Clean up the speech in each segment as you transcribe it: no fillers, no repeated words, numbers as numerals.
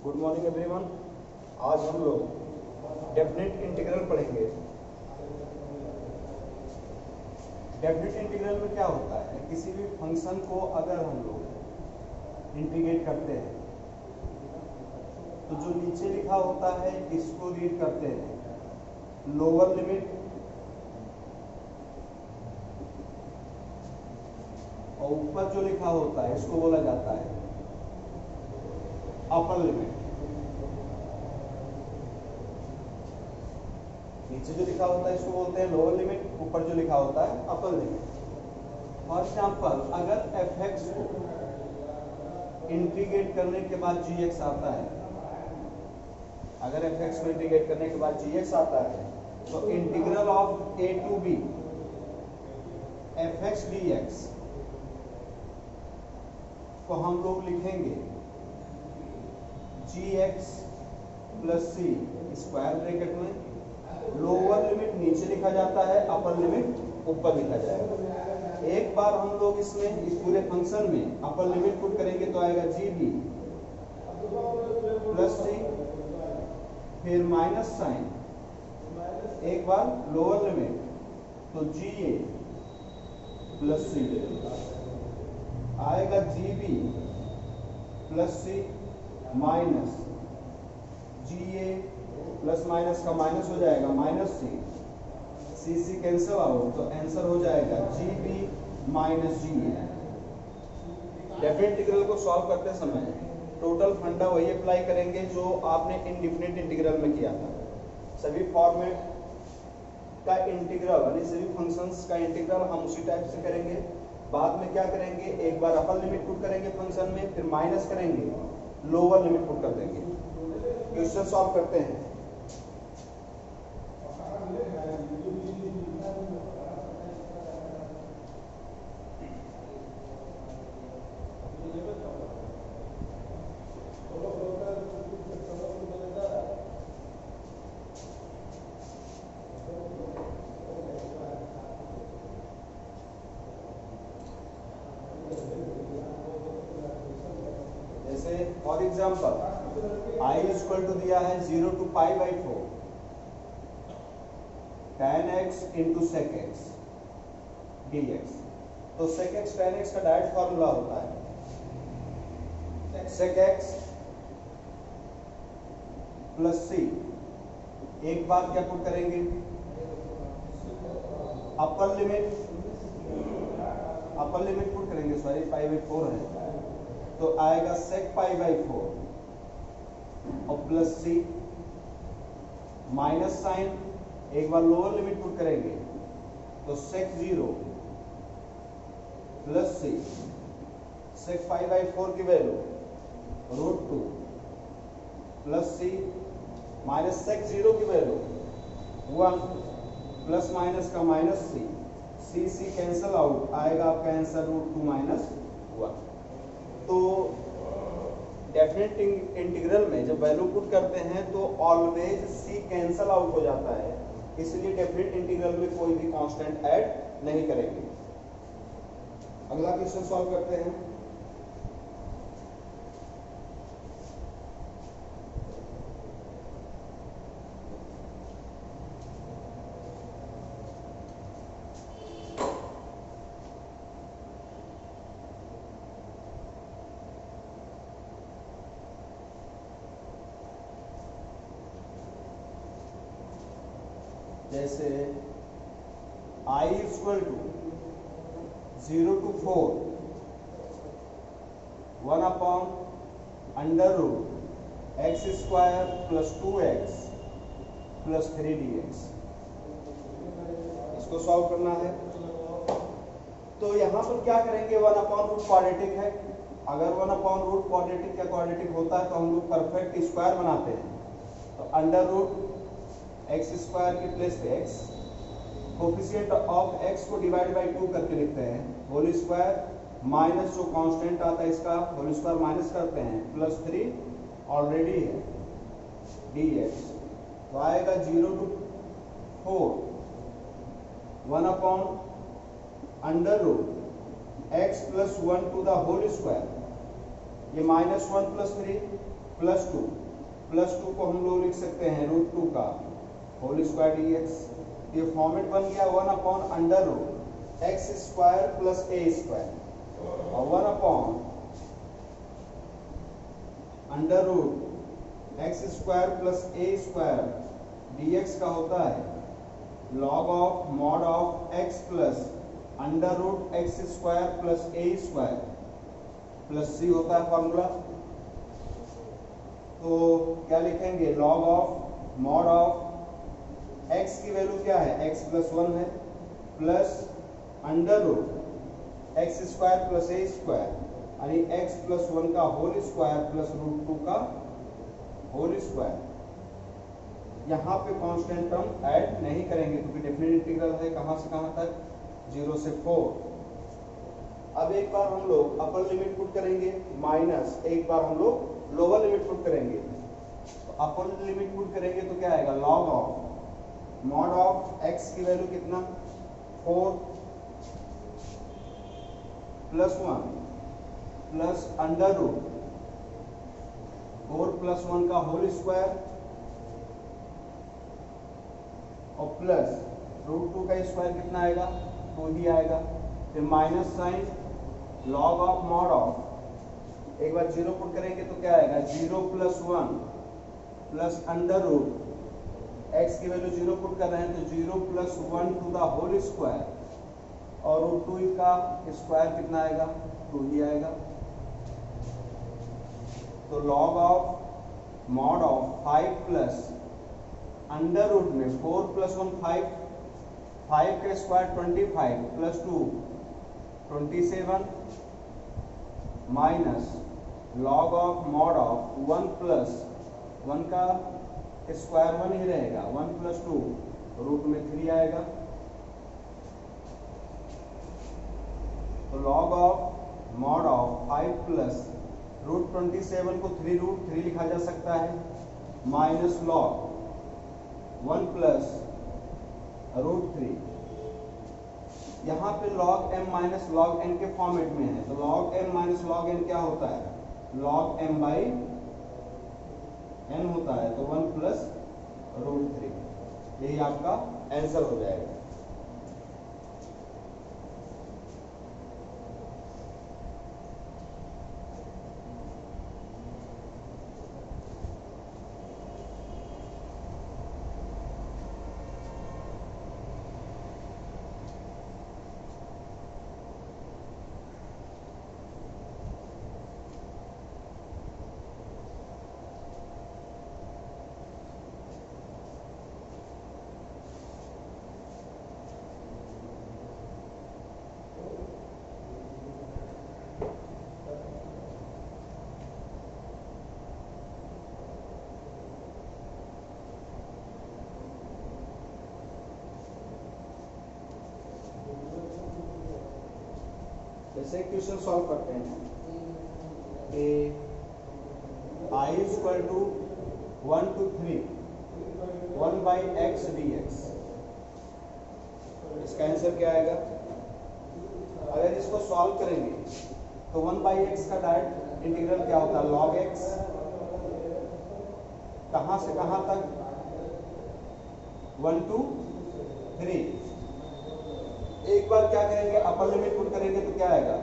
Good morning everyone. आज हम लोग डेफिनेट इंटीग्रल पढ़ेंगे। डेफिनेट इंटीग्रल में क्या होता है, किसी भी फंक्शन को अगर हम लोग इंटीग्रेट करते हैं तो जो नीचे लिखा होता है इसको रीड करते हैं लोअर लिमिट और ऊपर जो लिखा होता है इसको बोला जाता है अपर लिमिट। नीचे जो लिखा होता है इसको बोलते हैं लोअर लिमिट, ऊपर जो लिखा होता है अपर लिमिट। फॉर एग्जाम्पल, अगर fx को इंटीग्रेट करने के बाद gx आता है, अगर fx को इंटीग्रेट करने के बाद gx आता है तो integral of a to b fx dx को हम लोग लिखेंगे gx plus C square bracket में। लोअर लिमिट नीचे लिखा जाता है, अपर लिमिट ऊपर लिखा जाएगा। एक बार हम लोग इसमें इस पूरे फंक्शन में अपर लिमिट पुट करेंगे तो आएगा gb प्लस सी, फिर माइनस साइन, एक बार लोअर लिमिट तो ga प्लस सी आएगा gb प्लस सी माइनस ga प्लस माइनस का माइनस हो जाएगा माइनस सी सी कैंसिल आउट तो आंसर हो जाएगा gb minus ga। Definite integral को सॉल्व करते समय टोटल फंडा वही अप्लाई करेंगे जो आपने इनडिफिनिट इंटीग्रल में किया था। सभी फॉर्मेट का इंटीग्रल यानी सभी फंक्शंस का इंटीग्रल हम उसी टाइप से करेंगे। बाद में क्या करेंगे, एक बार अपर लिमिट पुट करेंगे फंक्शन में, फिर माइनस करेंगे, लोअर लिमिट पुट कर देंगे। क्वेश्चन सॉल्व करते हैं। For example I equal to दिया है 0 to π/4 tan x into sec x dx। तो sec x tan x का डायरेक्ट फॉर्मूला होता है sec x प्लस सी। एक बार क्या पुट करेंगे, अपर लिमिट पुट करेंगे, सॉरी π/4 है तो आएगा sec π/4 और प्लस सी माइनस साइन, एक बार लोअर लिमिट पुट करेंगे तो sec 0 प्लस सी sec π/4 की वैल्यू √2 प्लस सी माइनस sec 0 की वैल्यू 1 प्लस माइनस का माइनस सी कैंसल आउट आएगा आपका आंसर √2 माइनस 1। तो डेफिनेट इंटीग्रल में जब वैल्यू पुट करते हैं तो ऑलवेज सी कैंसल आउट हो जाता है, इसलिए डेफिनेट इंटीग्रल में कोई भी कांस्टेंट ऐड नहीं करेंगे। अगला क्वेश्चन सॉल्व करते हैं। जैसे I equal to 0 to 4 1 upon under root X square plus 2x plus 3 dx। इसको सॉल्व करना है तो यहाँ पर क्या करेंगे, 1 अपॉन रूट क्वाड्रेटिक है। अगर 1 अपॉन रूट क्वाड्रेटिक या क्वाड्रेटिक होता है तो हम लोग परफेक्ट स्क्वायर बनाते हैं। तो अंडर रूट एक्स स्क्वायर की प्लेस पे एक्स, कोफिशिएंट ऑफ एक्स को डिवाइड बाई 2 करके लिखते हैं, होल स्क्वायर माइनस जो कांस्टेंट आता है इसका होल स्क्वायर माइनस करते हैं, प्लस 3 ऑलरेडी है dx। तो आएगा 0 to 4 1 upon under root X plus 1 to the whole square, ये -1 + 3 प्लस टू को हम लोग लिख सकते हैं √2 का होल स्क्वायर dx। ये फॉर्मेट बन गया 1/√x² प्लस a² और 1/√x² प्लस a² dx का होता है log of mod of x plus √x² plus a² plus c होता है फॉर्मूला। तो क्या लिखेंगे log of mod of x की वैल्यू क्या है x प्लस 1 है प्लस √x² प्लस a² यानी x प्लस 1 का होल स्क्वायर प्लस √2 का होल स्क्वायर। यहाँ पे कांस्टेंट टर्म ऐड नहीं करेंगे क्योंकि डेफिनेट इंटीग्रल है कहाँ से कहाँ तक 0 से 4। अब एक बार हम लोग अपर लिमिट पुट करेंगे माइनस एक बार हम लोग लोअर लिमिट पुट करेंगे। तो अपर लिमिट पुट करेंगे तो क्या आएगा log of mod of x की वैल्यू कितना 4 प्लस 1 प्लस √4 प्लस 1 का होल स्क्वायर और प्लस √2 का स्क्वायर कितना आएगा 2 ही आएगा। फिर minus sign log of mod of एक बार 0 पुट करेंगे तो क्या आएगा 0 प्लस 1 प्लस √x की वैल्यू 0 पुट कर रहे हैं तो 0 plus 1 to the whole square और √2 का स्क्वायर कितना आएगा 2 ही आएगा। तो log of mod of 5 plus under में 4 प्लस 1 5 का square 25 plus 2 27 minus log of mod of 1 plus 1 का स्क्वायर 1 ही रहेगा 1 प्लस 2 रूट में 3 आएगा। तो log of mod of 5 plus √27 को 3√3 लिखा जा सकता है माइनस log 1 प्लस √3। यहाँ पे log m minus log n के फॉर्मेट में है तो log m minus log n क्या होता है log m बाई n होता है तो 1 प्लस √3 यही आपका आंसर हो जाएगा। जैसे क्वेश्चन सॉल्व करते हैं कि I equal to 1 to 3 1/x dx इसका आंसर क्या आएगा। अगर इसको सॉल्व करेंगे तो 1/x का डायरेक्ट इंटीग्रल क्या होता है log x कहाँ से कहाँ तक 1 to 3। एक बार क्या करेंगे अपर लिमिट पुट करेंगे तो क्या आएगा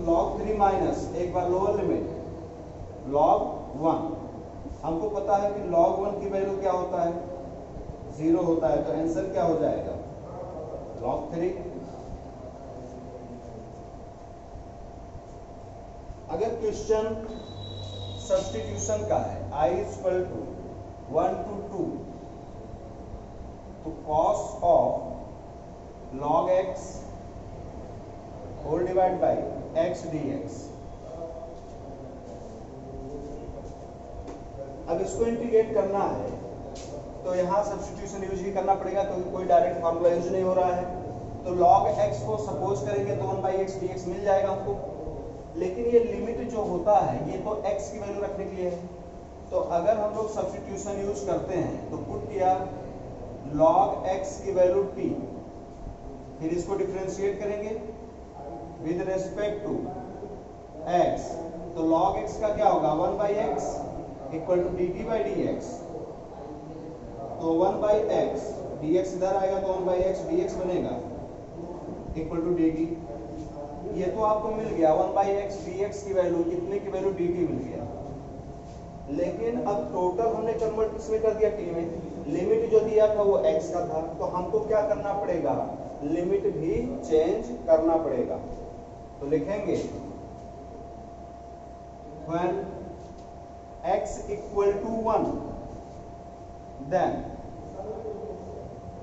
log 3 माइनस एक बार लोअर लिमिट log 1। हमको पता है कि log 1 की वैल्यू क्या होता है 0 होता है तो आंसर क्या हो जाएगा log 3। अगर क्वेश्चन सब्स्टिट्यूशन का है I इक्वल टू 1 to 2 तो cos of log x whole divide by x dx। अब इसको इंटीग्रेट करना है तो यहाँ सब्स्टिट्यूशन यूज ही करना पड़ेगा क्योंकि कोई डायरेक्ट फार्मूला यूज नहीं हो रहा है। तो log x को सपोज करेंगे तो 1/x dx मिल जाएगा हमको। लेकिन ये लिमिट जो होता है ये तो x की वैल्यू रखने के लिए है। तो अगर हम लोग सब्स्टिट्यूशन यूज करते हैं तो पुट किया log x की वैल्यू t फिर इसको डिफरेंशिएट करेंगे विद रेस्पेक्ट टू x तो log x का क्या होगा 1/x equal to dt by dx। तो 1/x dx इधर आएगा तो 1/x dx बनेगा इक्वल टू dt। ये तो आपको मिल गया 1/x dx की वैल्यू, कितने की वैल्यू dt मिल गया। लेकिन अब टोटल हमने कन्वर्ट किसमें कर दिया t में। लिमिट जो दिया था वो x का था, तो हमको क्या करना पड़ेगा, लिमिट भी चेंज करना पड़ेगा। तो लिखेंगे when x equal to 1 then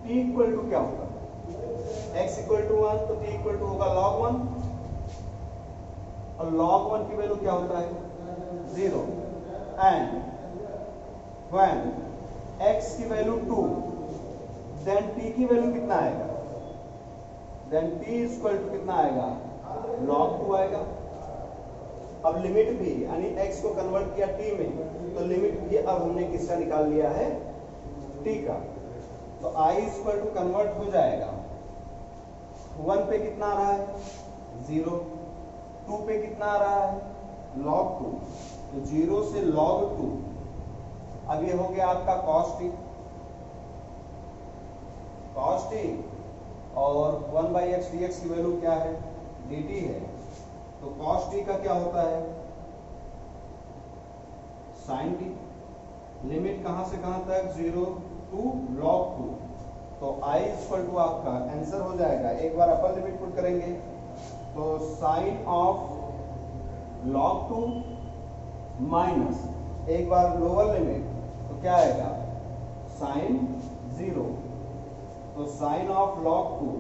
t equal to क्या होगा, x equal to 1 तो t equal to होगा log 1, और log 1 की वैल्यू क्या होता है 0। एंड when x की वैल्यू 2 then t की वैल्यू कितना आएगा, then t is equal to कितना आएगा log 2 आएगा। अब लिमिट भी यानी x को कन्वर्ट किया t में, तो लिमिट भी अब हमने किसका निकाल लिया है t का। तो I is equal to convert हो जाएगा 1 पे कितना आ रहा है 0, 2 पे कितना आ रहा है log 2, तो 0 से log 2। अब ये हो गया आपका cos t, और 1/x dx की वैल्यू क्या है dt है। तो cos t का क्या होता है sin t। लिमिट कहां से कहां तक 0 to log 2। तो I इक्वल टू आपका आंसर हो जाएगा, एक बार अपर लिमिट पुट करेंगे तो sin ऑफ log 2 माइनस एक बार लोअर लिमिट तो क्या आएगा sin 0। तो sin ऑफ log 2,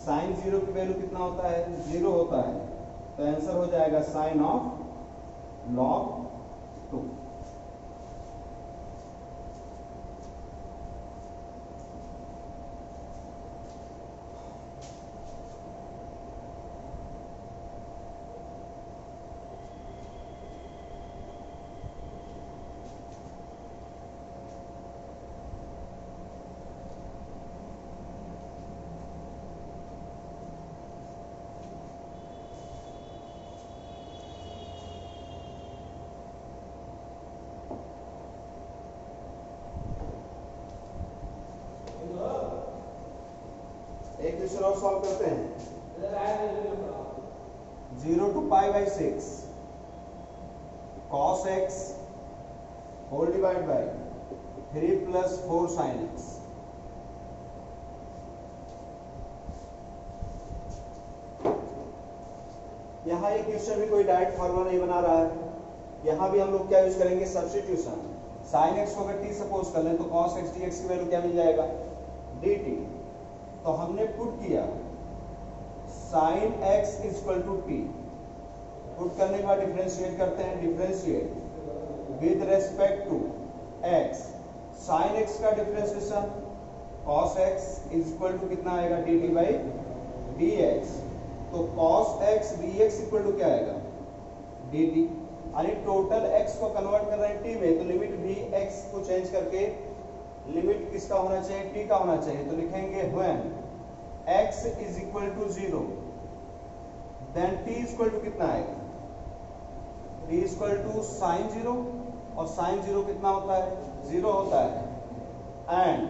sin 0 की वैल्यू कितना होता है 0 होता है, तो आंसर हो जाएगा sin ऑफ log 2। एक क्वेश्चन और सॉल्व करते हैं। 0 to π/6 cos x whole divide by 3 + 4 sin x। यहाँ ये क्वेश्चन भी कोई डायरेक्ट फॉर्मूला नहीं बना रहा है, यहाँ भी हम लोग क्या यूज करेंगे सब्स्टिट्यूशन। sin x को अगर t सपोज कर लें तो cos x dx की वैल्यू क्या मिल जाएगा dt। तो हमने पुट किया sin x equal to t, put करने के बाद डिफरेंशिएट करते हैं, differentiate with respect to x। sin x का differentiation cos x equal to कितना आएगा dt बाई dx। तो cos x dx equal to क्या आएगा dt, यानी टोटल x को कन्वर्ट कर रहे हैं t में, तो लिमिट भी x को चेंज करके लिमिट किसका होना चाहिए t का होना चाहिए। तो लिखेंगे when x is equal to 0 then t is equal to कितना आएगा t is equal to sin 0, और sin 0 कितना होता है 0 होता है। and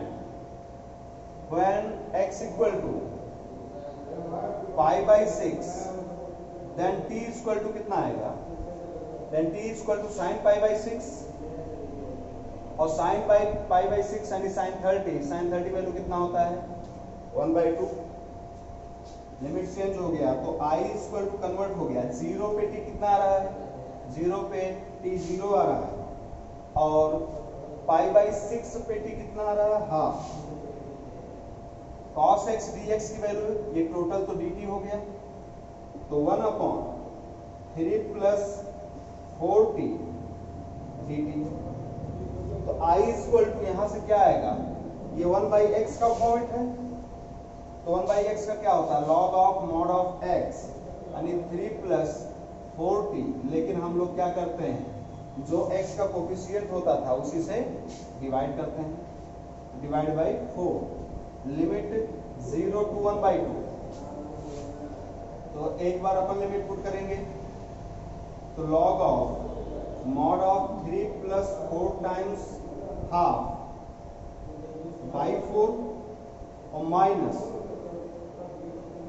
when x equal to π/6 then t is equal to कितना आएगा, then t is equal to sin π/6, और sin π/6 यानी sin 30 वैल्यू कितना होता है 1/2। लिमिट चेंज हो गया तो I इक्वल टू कन्वर्ट हो गया, 0 पे t कितना आ रहा है 0 पे t 0 आ रहा है, और π/6 पे t कितना आ रहा है हाफ। cos x dx की वैल्यू ये टोटल तो dt हो गया, तो 1/3 + 4t dt। तो I इक्वल टू यहां से क्या आएगा, ये 1/x का फॉर्मेट है, तो 1/x का क्या होता है log of mod of x, यानी 3 + 4t। लेकिन हम लोग क्या करते हैं जो x का कोफिशिएंट होता था उसी से डिवाइड करते हैं, डिवाइड बाई 4। Limit 0 to 1/2। तो एक बार अपन लिमिट पुट करेंगे तो log of mod of 3 plus 4 times half by 4 और माइनस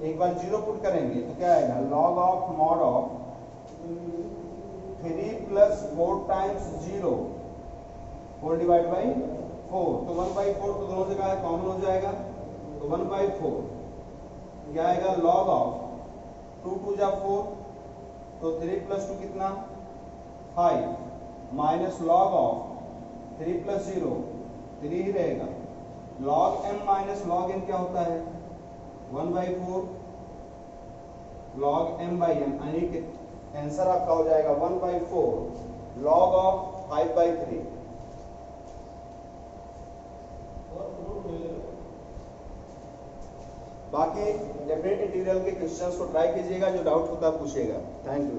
एक बार जीरो पुट करेंगे तो क्या आएगा log of mod of 3 plus 4 times 0 4 divide by 4 तो 1/4 तो दोनों जगह कॉमन हो जाएगा तो 1/4 क्या आएगा log ऑफ 2 2 जा 4 तो 3 प्लस 2 कितना 5 माइनस log ऑफ 3 प्लस 0 3 ही रहेगा log m minus log n क्या होता है 1/4 log m by n यानी कि आंसर आपका हो जाएगा 1/4 log ऑफ 5/3। बाकी डेफिनेट इंटीग्रल के क्वेश्चंस को ट्राई कीजिएगा, जो डाउट होता है पूछिएगा। Thank you.